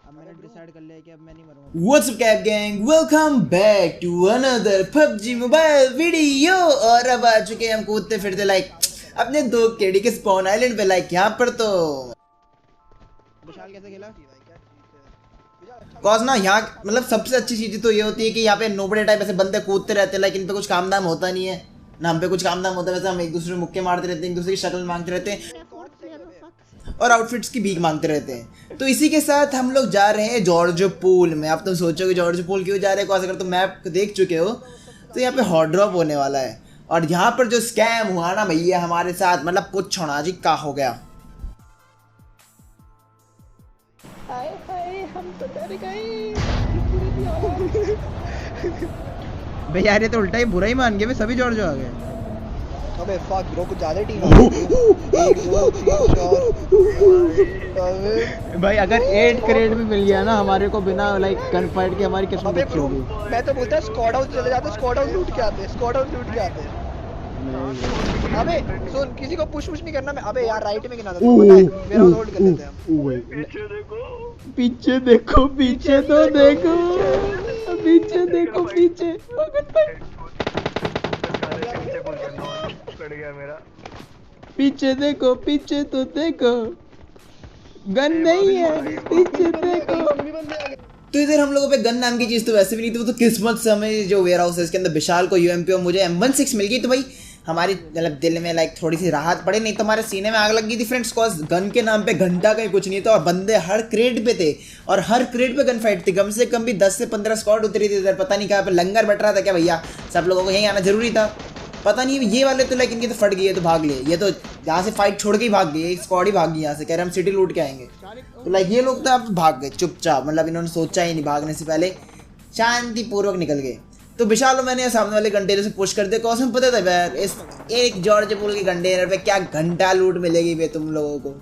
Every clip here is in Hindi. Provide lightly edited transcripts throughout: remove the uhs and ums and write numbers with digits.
अब मैंने डिसाइड कर लिया कि अब मैं नहीं मरूंगा। What's up Cap Gang? Welcome back to another PUBG Mobile video। और अब आ चुके हैं हम कूदते फिरते लाइक अपने दो केडी के स्पॉन आइलैंड पे लाइक यहाँ पर तो विशाल कैसे खेला? कॉज ना यहाँ मतलब सबसे अच्छी चीज़ तो ये होती है कि यहाँ पे नोबड़े टाइप ऐसे बंदे कूदते रहते हैं, लेकिन इन पे कुछ काम दाम होता नहीं है ना, हम पे कुछ काम दाम होता है। वैसे हम एक दूसरे में मुक्के मारते रहते हैं, एक दूसरे की शक्ल मांगते रहते हैं और आउटफिट्स की भीख मांगते रहते हैं। तो इसी के साथ हम लोग जा रहे हैं जॉर्ज पूल में। अब तुम सोचोगे जॉर्ज पूल क्यों जा रहे हो, अगर तुम मैप देख चुके हो तो यहाँ पे हॉट ड्रॉप होने वाला है। और यहाँ पर जो स्कैम हुआ ना भैया हमारे साथ, मतलब पूछो ना जी क्या हो गया। हम तो डर गए। भाई यार ये तो उल्टा ही बुरा ही मान गए, मैं सभी जॉर्ज आ गए। अबे फक ब्रो, कुछ ज्यादा टीम है। 1 2 3 4। भाई अगर 8 क्रेड भी मिल गया ना हमारे को बिना लाइक गन फाइट के, हमारी किस्मत अबे अच्छी ब्रो होगी। मैं तो बोलता स्क्वाड हाउस चले जाते, स्क्वाड हाउस लूट के आते, स्क्वाड हाउस लूट के आते। अबे सुन, किसी को पुश नहीं करना। मैं अबे यार राइट में गिना था, पता है मेरा होल्ड कर लेते हैं हम। पीछे देखो, पीछे तो देखो, पीछे देखो, पीछे पीछे देखो, पीछे तो देखो, गन नहीं है, पीछे देखो। तो इधर हम लोगों पे गन नाम की चीज़ तो वैसे भी नहीं थी, वो तो किस्मत से हमें जो वेयर हाउस है इसके अंदर विशाल को यूएमपी और मुझे M16 मिल गई। तो भाई हमारी मतलब दिल में लाइक थोड़ी सी राहत पड़े, नहीं तो हमारे सीने में आग लग गई थी फ्रेंड्स। कॉज गन के नाम पे घंटा कहीं कुछ नहीं था और बंदे हर क्रेड पे थे और हर क्रेड पे गन फाइट थी। कम से कम भी 10 से 15 स्क्वाड उतरी थी इधर। पता नहीं कहाँ पे लंगर बैठ रहा था क्या भैया, सब लोगों को यहीं आना जरूरी था। पता नहीं ये वाले तो लाइक इनके तो फट गए तो भाग लिए, ये तो यहाँ से फाइट छोड़ के ही भाग गए, एक स्क्वाड ही भाग गई यहाँ से, कह रहे हम सिटी लूट के आएंगे। तो लाइक ये लोग तो अब भाग गए चुपचाप, मतलब इन्होंने सोचा ही नहीं, भागने से पहले शांतिपूर्वक निकल गए। तो विशाल और मैंने सामने वाले कंटेनर से पुश कर दिया। कौन पता था यार इस एक जॉर्ज पूल के कंटेनर पे क्या घंटा लूट मिलेगी वे तुम लोगों को।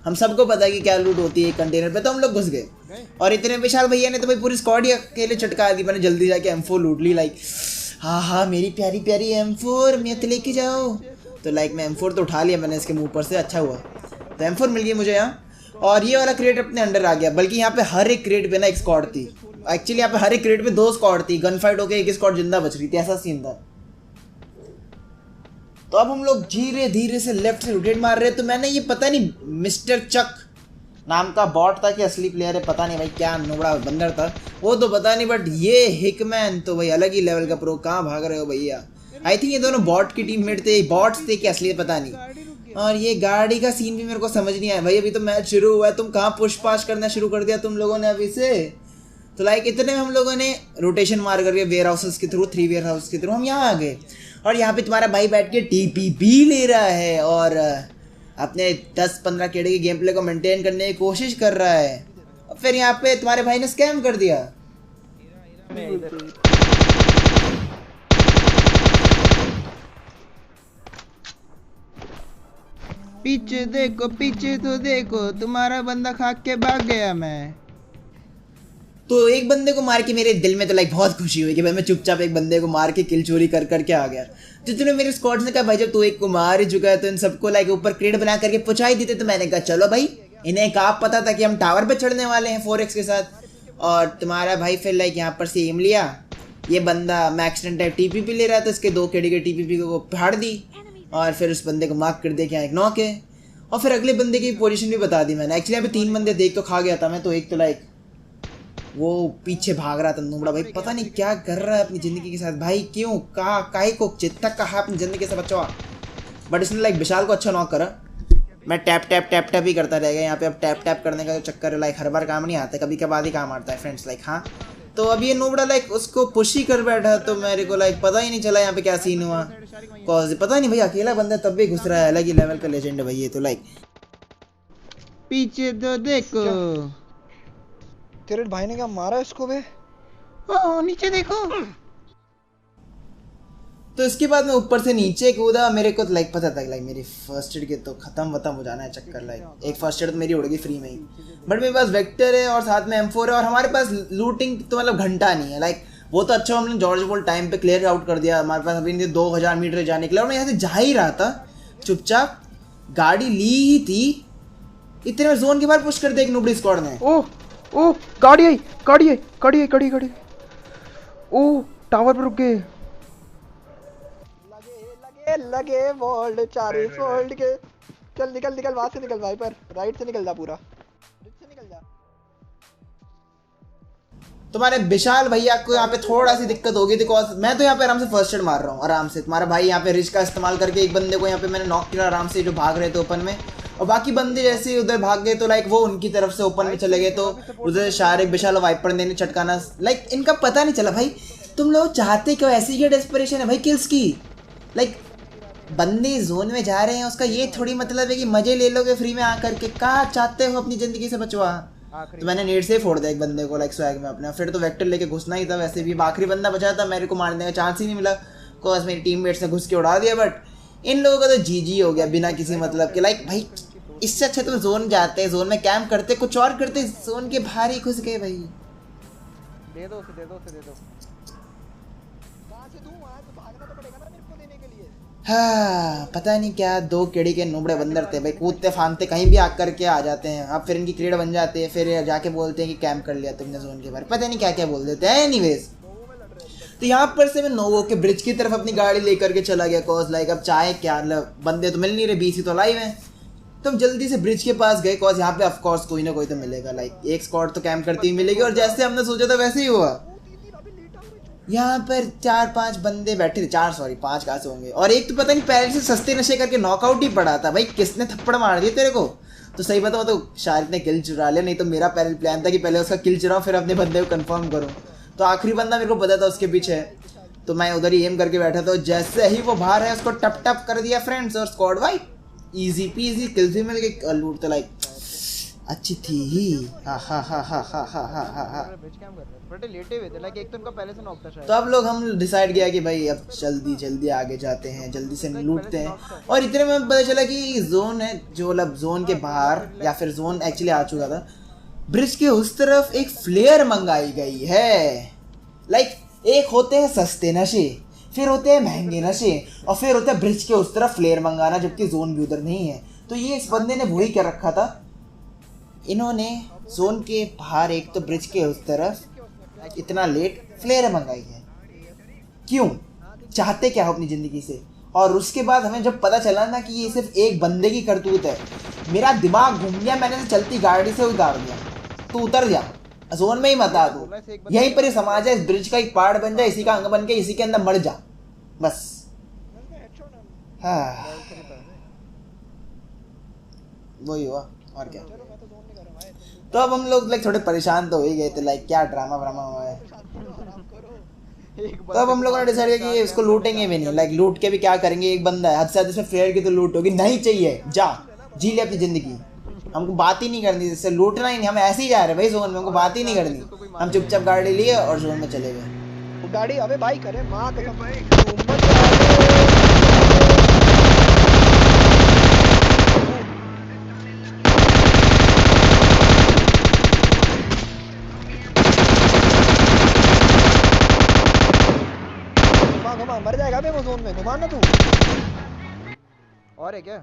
हम सबको पता है कि क्या लूट होती है कंटेनर पे, तो हम लोग घुस गए। और इतने विशाल भैया ने तो भाई पूरी स्क्वाड ही अकेले चटका दी। मैंने जल्दी जाके M4 लूट ली। लाइक हाँ मेरी प्यारी प्यारी M4 मैं तो लेके जाओ। तो लाइक मैं M4 तो उठा लिया मैंने इसके मुंह पर से, अच्छा हुआ। तो M4 मिल गई मुझे यहाँ। और ये वाला क्रेट अपने अंडर आ गया, बल्कि यहाँ पे हर एक क्रेट पे ना एक स्क्वाड थी। एक्चुअली यहाँ पे हर एक क्रेट पे 2 स्क्वाड थी, गन फाइट होके एक स्क्वाड जिंदा बच रही थी, ऐसा सीन था। तो अब हम लोग धीरे धीरे से लेफ्ट से रोटेट मार रहे हैं। तो मैंने ये पता नहीं मिस्टर चक नाम का बॉट था कि असली प्लेयर है पता नहीं भाई, क्या नोबड़ा बंदर था वो तो पता नहीं, बट ये हिकमैन तो भाई अलग ही लेवल का प्रो। कहाँ भाग रहे हो भैया? आई थिंक ये दोनों बॉट की टीममेट थे, बॉट्स थे कि असली पता नहीं। और ये गाड़ी का सीन भी मेरे को समझ नहीं आया भाई, अभी तो मैच शुरू हुआ है, तुम कहाँ पुश पाश करना शुरू कर दिया तुम लोगों ने अभी से। तो लाइक इतने में हम लोगों ने रोटेशन मार करके वेयर हाउसेस के थ्रू 3 वेयर हाउस के थ्रू हम यहाँ आ गए। और यहाँ पे तुम्हारा भाई बैठ के TPP ले रहा है और अपने 10-15 केड़े के गेम प्ले को मेंटेन करने की कोशिश कर रहा है। और फिर यहाँ पे तुम्हारे भाई ने स्कैम कर दिया। पीछे देखो, पीछे तो देखो, तुम्हारा बंदा खा के भाग गया। मैं तो एक बंदे को मार के मेरे दिल में तो लाइक बहुत खुशी हुई कि भाई मैं चुपचाप एक बंदे को मार के किल चोरी कर करके आ गया। जितने मेरे स्क्वाड ने कहा भाई जब तू एक को मार ही चुका है तो इन सबको लाइक ऊपर क्रेड बना करके पहुंचा ही देते। तो मैंने कहा चलो भाई, इन्हें कहा पता था कि हम टावर पे चढ़ने वाले हैं 4x के साथ। और तुम्हारा भाई फिर लाइक यहाँ पर से एम लिया, ये बंदा मैक्सटेंट टाइप TPP ले रहा था, इसके 2 केडी के TPP को फाड़ दी और फिर उस बंदे को मार्क कर दिया कि यहाँ एक नॉक है। और फिर अगले बंदे की पोजीशन भी बता दी मैंने। एक्चुअली यहाँ पे 3 बंदे देख तो खा गया था मैं, तो एक तो लाइक वो पीछे भाग रहा था नूबड़ा भाई, पता नहीं क्या कर रहा है अपनी ज़िंदगी के साथ भाई, क्यों कहा काहे को चित्ता कहा अपनी ज़िंदगी से बच्चा। बट इसने लाइक विशाल को अच्छा नॉक करा। मैं टैप टैप टैप टैप ही करता रहेगा यहाँ पे। अब टैप टैप करने का चक्कर है लाइक हर बार काम नहीं आता, कभी कभार ही काम आता है फ्रेंड्स लाइक। हाँ तो अब ये नूबड़ा लाइक उसको पुश ही कर बैठा, तो मेरे को लाइक पता ही नहीं चला यहाँ पे क्या सीन हुआ। कॉज पता नहीं भाई, अकेला बंदा तब भी घुस रहा है, अलग ही लेवल का लेजेंड है भाई ये तो। लाइक पीछे तो देखो, तेरे भाई ने क्या मारा इसको बे? ओ नीचे देखो। तो इसके बाद मैं ऊपर से नीचे कूदा। मेरे को लाइक पता था लाइक मेरी फर्स्ट एड के तो खत्म हो जाना है चक्कर। लाइक एक फर्स्ट एड तो मेरी उड़ गई फ्री में ही, बट मेरे पास वेक्टर है और साथ में M4 है और हमारे पास लूटिंग तो मतलब घंटा नहीं है। लाइक वो तो अच्छा हमने जॉर्ज पूल टाइम पे क्लियर आउट कर दिया। हमारे पास अभी 2000 मीटर जाने के लिए और मैं यहाँ से जा ही रहा था चुपचाप, गाड़ी ली ही थी, इतने में जोन के बाहर पुश कर दिया एक नुबड़ी स्क्वाड ने। ओह ओ गाड़ी आई गाड़ी आई गाड़ी आई गाड़ी गाड़ी। ओ टावर पे रुक गए। लगे लगे लगे वोल्ड 40 वोल्ट के। चल निकल निकल वहां से निकल भाई, पर राइट से निकल जा, पूरा रिच से निकल जा। तुम्हारे विशाल भैया को यहाँ पे थोड़ा सी दिक्कत होगी, बिकॉज मैं तो यहाँ पे आराम से फर्स्ट एड मार रहा हूँ आराम से। तुम्हारा भाई यहाँ पे रिच का इस्तेमाल करके एक बंदे को यहाँ पे मैंने नॉक किया आराम से, जो भाग रहे थे ओपन में, और बाकी बंदे जैसे उधर भाग गए तो लाइक वो उनकी तरफ से ओपन में चले गए, तो उधर शारिक विशाल वाइपर ने चटकाना, लाइक इनका पता नहीं चला भाई। तुम लोग चाहते क्यों, ऐसी क्या डेस्परेशन है भाई किल्स की? लाइक बंदे जोन में जा रहे हैं, उसका ये थोड़ी मतलब है कि मजे ले लोगे फ्री में आकर के। कहाँ चाहते हो अपनी जिंदगी से बचवा? तो मैंने नेट से फोड़ दिया एक बंदे को लाइक स्वैग में अपने, फिर तो वेक्टर लेके घुसना ही था। वैसे भी आखिरी बंदा बचा था, मेरे को मारने का चांस ही नहीं मिला, बिकॉज मेरी टीममेट्स ने घुस के उड़ा दिया। बट इन लोगों का तो जी हो गया बिना किसी मतलब के। लाइक भाई इससे अच्छा तो जोन जाते हैं, जोन में कैंप करते, कुछ और करते, जोन के बाहर ही घुस गए भाई। दे दो उसे, दे दो उसे, दे दो। कहां से दूं? वहां से भागना तो पड़ेगा ना मेरे को देने के लिए। हाँ पता नहीं क्या दो केड़ी के नुबड़े बंदर थे भाई, कूदते फांदते कहीं भी आकर के आ जाते हैं। अब फिर इनकी क्रेड बन जाती है, फिर जाके बोलते हैं कि कैंप कर लिया तुमने जोन के बाहर, पता नहीं क्या क्या बोल देते हैं। एनीवेज तो यहाँ पर से मैं नोवो के ब्रिज की तरफ अपनी गाड़ी लेकर के चला गया, कॉज लाइक अब चाहे क्या, मतलब बंदे तो मिल नहीं रहे, बीसी तो लाइव हैं। तो हम जल्दी से ब्रिज के पास गए, कॉज यहाँ पे ऑफकोर्स कोई ना कोई तो मिलेगा, लाइक एक स्क्वाड तो कैंप करती हुई मिलेगी। और जैसे हमने सोचा था वैसे ही हुआ। यहाँ पर 4-5 बंदे बैठे थे, 5 कहाँ से होंगे, और एक तो पता नहीं पहले से सस्ते नशे करके नॉकआउट ही पड़ा था भाई। किसने थप्पड़ मार दिया तेरे को? तो सही बताओ तो शारिक ने किल चुरा लिया, नहीं तो मेरा पहले प्लान था कि पहले उसका किल चुराऊं फिर अपने बंदे को कंफर्म करूं। तो आखिरी बंदा मेरे को पता था उसके पीछे है, तो मैं उधर ही एम करके बैठा था। जैसे ही वो बाहर है उसको टप टप कर दिया फ्रेंड्स, और स्क्वाड वाइप, इजी पीजी किल भी मिल गई। लूट तो लाइक अच्छी थी ही। हा हा हा हा हा हा हा हा। ब्रिज कैंप कर रहे थे, बड़े लेटे हुए थे, लाइक एक तो उनका पहले से नॉक था शायद। तो अब लोग हम डिसाइड किया कि भाई अब जल्दी आगे जाते हैं, जल्दी से लूटते हैं। और इतने में पता चला कि जोन है जो, मतलब जोन के बाहर, या फिर जोन एक्चुअली आ चुका था, ब्रिज के उस तरफ एक फ्लेयर मंगाई गई है। लाइक एक होते हैं सस्ते नशे, फिर होते हैं महंगे नशे, और फिर होता है ब्रिज के उस तरफ फ्लेयर मंगाना, जबकि जोन भी उधर नहीं है। तो ये इस बंदे ने वही कर रखा था, इन्होंने जोन के बाहर एक तो ब्रिज के उस तरफ इतना लेट फ्लेयर मंगाई है। क्यों? चाहते क्या हो अपनी ज़िंदगी से? और उसके बाद हमें जब पता चला ना कि ये सिर्फ एक बंदे की करतूत है, मेरा दिमाग घूम गया। मैंने तो चलती गाड़ी से उतार दिया, तू उतर जा, जोन में ही मत आ तू, यहीं पर ही समाज है, इस ब्रिज का एक पार्ट बन जा, इसी का अंग बन के इसी के अंदर मर जा बस। हाँ वही हुआ और क्या। तो अब हम लोग लाइक थोड़े परेशान तो हो ही गए थे, लाइक क्या ड्रामा व्रामा हुआ है। तो अब हम लोगों ने डिसाइड किया कि इसको लूटेंगे भी नहीं, लाइक लूट के भी क्या करेंगे, एक बंदा है, हद से ज्यादा इसमें फ्लेयर की तो लूट होगी नहीं चाहिए, जा जी ले अपनी जिंदगी, हमको बात ही नहीं करनी, जिससे लूटना ही नहीं, हम ऐसे ही जा रहे हैं भाई जोन में, हमको बात ही नहीं करनी। हम चुपचाप गाड़ी लिए और जोन में चले गए। गाड़ी अबे भाई करे मां कसम भाई मर जाएगा बे वो जोन में, घुमा ना तू। और है क्या?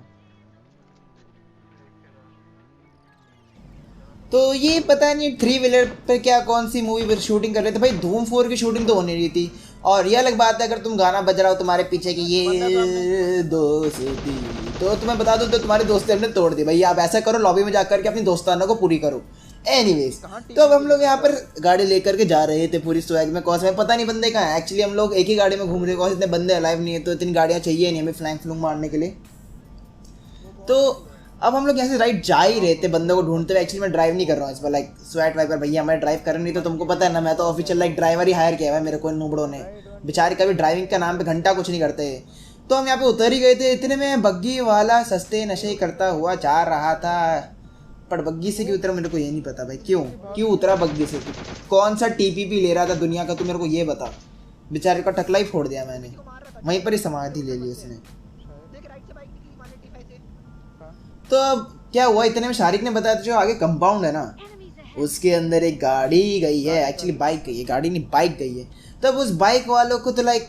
तो ये पता नहीं 3 व्हीलर पर क्या कौन सी मूवी पर शूटिंग कर रहे थे भाई। धूम 4 की शूटिंग तो होने रही थी, और ये अलग बात है अगर तुम गाना बज रहा हो तुम्हारे पीछे कि ये दोस्ती, तो तुम्हें बता दूं तो तुम्हारी दोस्ती हमने तोड़ दी भाई। आप ऐसा करो लॉबी में जाकर के अपनी दोस्ताना को पूरी करो। एनीवेज तो अब हम लोग यहाँ पर गाड़ी लेकर के जा रहे थे पूरी स्वैग में, कौन में पता नहीं बंदे कहाँ है। एक्चुअली हम लोग एक ही गाड़ी में घूम रहे, कौन इतने बंदे अलाइव नहीं है, तो इतनी गाड़ियाँ चाहिए नहीं हमें फ्लैंक फ्लूंग मारने के लिए। तो अब हम लोग यहाँ से राइट जा ही रहे थे बंदे को ढूंढते हुए। एक्चुअली मैं ड्राइव नहीं कर रहा हूँ इस पर, लाइक स्वैट वाइपर भैया मैं ड्राइव कर नहीं, तो तुमको पता है ना, मैं तो ऑफिशियल लाइक ड्राइवर ही हायर किया है मेरे को नुबड़ों ने, बेचारे कभी ड्राइविंग का नाम पे घंटा कुछ नहीं करते। तो हम यहाँ पे उतर ही गए थे, इतने में बग्गी वाला सस्ते नशे करता हुआ जा रहा था। पर बग्गी से क्यों उतरा मेरे को ये नहीं पता भाई, क्यों उतरा बग्गी से? कौन सा टीपीपी ले रहा था दुनिया का, तू मेरे को ये बता। बेचारे का टकला ही फोड़ दिया मैंने, वहीं पर ही समाधि ले ली उसने। तो अब क्या हुआ, इतने में शारिक ने बताया जो आगे कंपाउंड है ना, उसके अंदर एक गाड़ी गई है, एक्चुअली बाइक गई है, गाड़ी नहीं बाइक गई है। तब उस बाइक वालों को तो लाइक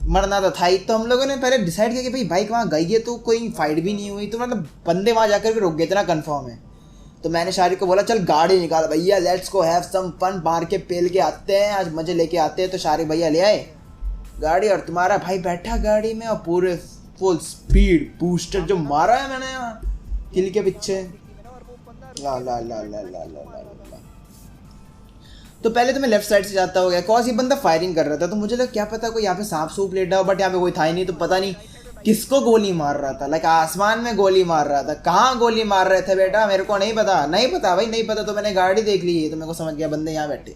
मरना तो था ही, तो हम लोगों ने पहले डिसाइड किया कि भाई बाइक वहाँ गई है तो कोई फाइट भी नहीं हुई, तो मतलब बंदे वहाँ जाकर के रुक गए, इतना कंफर्म है। तो मैंने शारिक को बोला चल गाड़ी निकाल भैया, let's go have some fun, मार के पेल के आते हैं, आज मजे लेके आते हैं। तो शारिक भैया ले आए गाड़ी और तुम्हारा भाई बैठा गाड़ी में और पूरे फुल स्पीड बूस्टर जो मारा है मैंने यहाँ किल के पीछे। ला ला ला ला ला ला ला। तो पहले तो मैं लेफ्ट साइड से जाता हो गया, कौन सी बंदा फायरिंग कर रहा था, तो मुझे लगा क्या पता कोई यहाँ पे सांप सूप लेटा हो, बट यहाँ पे कोई था ही नहीं। तो पता नहीं किसको गोली मार रहा था, लाइक आसमान में गोली मार रहा था। कहाँ गोली मार रहे थे बेटा मेरे को नहीं पता, नहीं पता भाई नहीं पता। तो मैंने गाड़ी देख ली है तो मेरे को समझ गया बंदे यहाँ बैठे,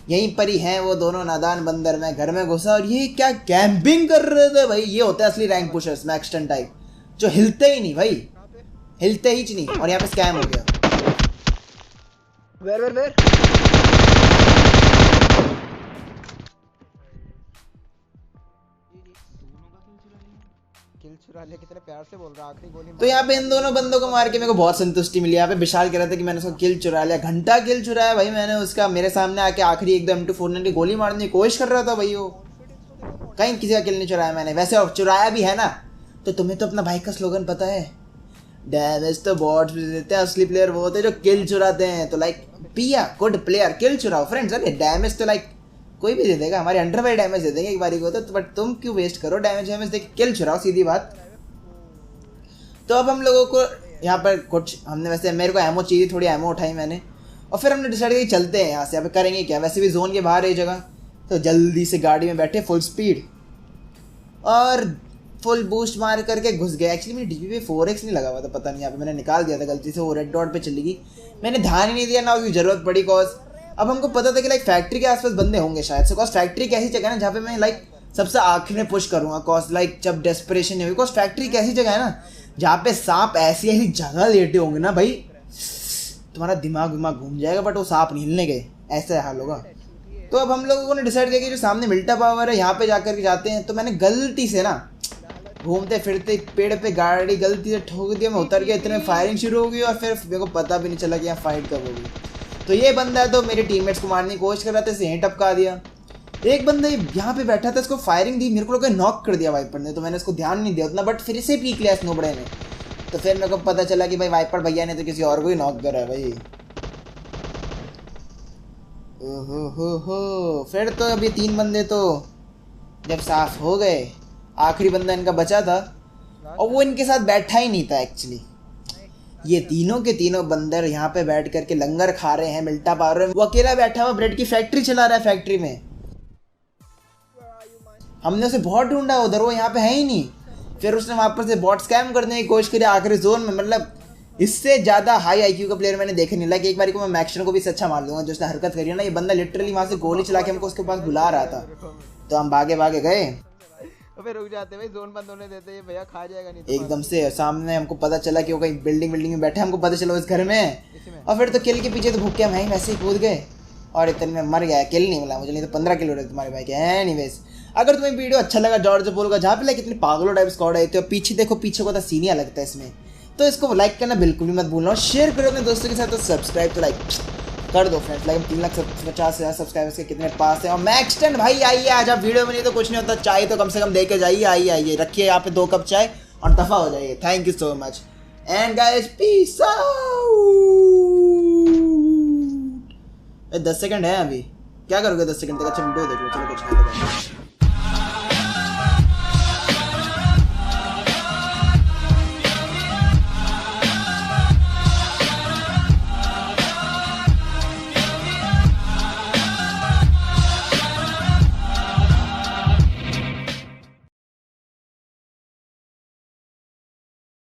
यहीं पर ही हैं वो दोनों नादान बंदर। मैं घर में घुसा और ये क्या कैंपिंग कर रहे थे भाई। ये होता है असली रैंक पुशर्स मैक्सटन टाइप, जो हिलते ही नहीं भाई, हिलते ही नहीं। और यहाँ पे स्कैम हो गया। वेर किल चुरा लिया, कितने प्यार से बोल रहा, आखिरी गोली। तो यहाँ पे इन दोनों बंदों को मार के मेरे को बहुत संतुष्टि मिली। यहाँ पे विशाल कह रहा था कि मैंने उसको किल चुरा लिया, घंटा किल चुराया भाई मैंने उसका। मेरे सामने आके आखिरी एकदम M249 की गोली मारने की कोशिश कर रहा था भाई वो, कहीं किसी का किल नहीं चुराया मैंने। वैसे चुराया भी है ना तो तुम्हें तो अपना भाई का स्लोगन पता है, डैमेज तो बॉट्स भी देते हैं, असली प्लेयर वो होते हैं जो किल चुराते हैं। तो like be a good player, kill चुराओ फ्रेंड्स। अरे डैमेज तो लाइक कोई भी दे देगा, हमारे अंडर बाई डैमेज दे देंगे एक बारी को, तो बट तुम क्यों वेस्ट करो डैमेज दे के, किल चुराओ, सीधी बात। तो अब हम लोगों को यहाँ पर कुछ हमने, वैसे मेरे को एमो चाहिए, थोड़ी एमो उठाई मैंने और फिर हमने डिसाइड किया चलते हैं यहाँ से। यहाँ पे करेंगे क्या, वैसे भी जोन के बाहर है जगह। तो जल्दी से गाड़ी में बैठे फुल स्पीड और फुल बूस्ट मार करके घुस गए। एक्चुअली मेरी डीपी पे 4x नहीं लगा हुआ था, पता नहीं यहाँ पे मैंने निकाल दिया था गलती से, वो रेड डॉट पे चली गई, मैंने ध्यान ही नहीं दिया ना उसकी जरूरत पड़ी। कॉज अब हमको पता था कि लाइक फैक्ट्री के आसपास बंदे होंगे शायद से, कॉज फैक्ट्री एक ऐसी जगह है ना जहाँ पे मैं लाइक सबसे आखिर में पुश करूँगा। कॉज लाइक जब डेस्परेशन नहीं हुई, कॉज फैक्ट्री एक ऐसी जगह है ना जहाँ पे सांप ऐसी ऐसी जगह लेटे होंगे ना भाई, तुम्हारा दिमाग घूम जाएगा, बट वो सांप नहीं हिलने गए, ऐसा हाल होगा। तो अब हम लोगों ने डिसाइड किया कि जो सामने मिल्टा पावर है यहाँ पे जाकर के जाते हैं। तो मैंने गलती से ना घूमते फिरते पेड़ पे गाड़ी गलती से ठोक दिया, मैं उतर गया, इतने में फायरिंग शुरू हो गई और फिर मेरे को पता भी नहीं चला कि यहाँ फाइट कब होगी। तो ये बंदा तो मेरे टीममेट्स को मारने की कोशिश कर रहा था, इसे यहीं टपका दिया। एक बंदा यहाँ पे बैठा था, इसको फायरिंग दी, मेरे को लोग नॉक कर दिया वाइपर ने, तो मैंने इसको ध्यान नहीं दिया उतना, बट फिर से पीक लिया स्नोबड़े ने। तो फिर मेरे को पता चला कि भाई वाइपर भैया ने तो किसी और को ही नॉक करा है भाई। ओहो, फिर तो अभी 3 बंदे तो जब साफ हो गए, आखिरी बंदा इनका बचा था और वो इनके साथ बैठा ही नहीं था एक्चुअली। ये तीनों के तीनों बंदर यहाँ पे बैठ करके लंगर खा रहे हैं, मिल्टा पा रहे हैं, वो अकेला बैठा हुआ ब्रेड की फैक्ट्री चला रहा है फैक्ट्री में। हमने उसे बहुत ढूंढा उधर, वो यहाँ पे है ही नहीं। फिर उसने वहाँ पर से बॉट स्कैम करने की कोशिश करी आखिरी जोन में। मतलब इससे ज़्यादा हाई आईक्यू का प्लेयर मैंने देखे नहीं। लाइक एक बार को मैं मैक्शन को भी अच्छा मार दूंगा जो उसने हरकत करी है ना। ये बंदा लिटरली वहाँ से गोली चला के हमको उसके पास बुला रहा था, तो हम भागे भागे गए। तो फिर रुक जाते भाई, जोन बंद होने देते, ये भैया खा जाएगा नहीं तो। एकदम से सामने हमको पता चला कि वो कहीं बिल्डिंग में बैठे, हमको पता चला इस घर में। और फिर तो किल के पीछे तो भूखे हम वैसे ही कूद गए और इतने में मर गया। किल नहीं मिला मुझे, नहीं तो 15 किल हो रहे तुम्हारे भाई के। एनीवेज, अगर तुम्हें वीडियो अच्छा लगा जॉर्ज पोल का, जहाँ पे लाइक इतने पागलों टाइप स्क्वाड आए थे, और पीछे देखो पीछे को तो सीनिया लगता है इसमें, तो इसको लाइक करना बिल्कुल भी मत भूलना। शेयर करो अपने दोस्तों के साथ, तो सब्सक्राइब तो लाइक कर दो फ्रेंड्स। लाइक 3,50,000 सब्सक्राइबर्स के कितने पास है। और मैक्सटन भाई आइए, आज आप वीडियो में नहीं तो कुछ नहीं होता, चाय तो कम से कम दे के जाइए। आइए रखिए यहाँ पे 2 कप चाय और दफा हो जाइए। Thank you so much and guys, peace out. 10 second है अभी, क्या करोगे 10 सेकंड तक? अच्छा वीडियो देख लो, चलो कुछ नहीं।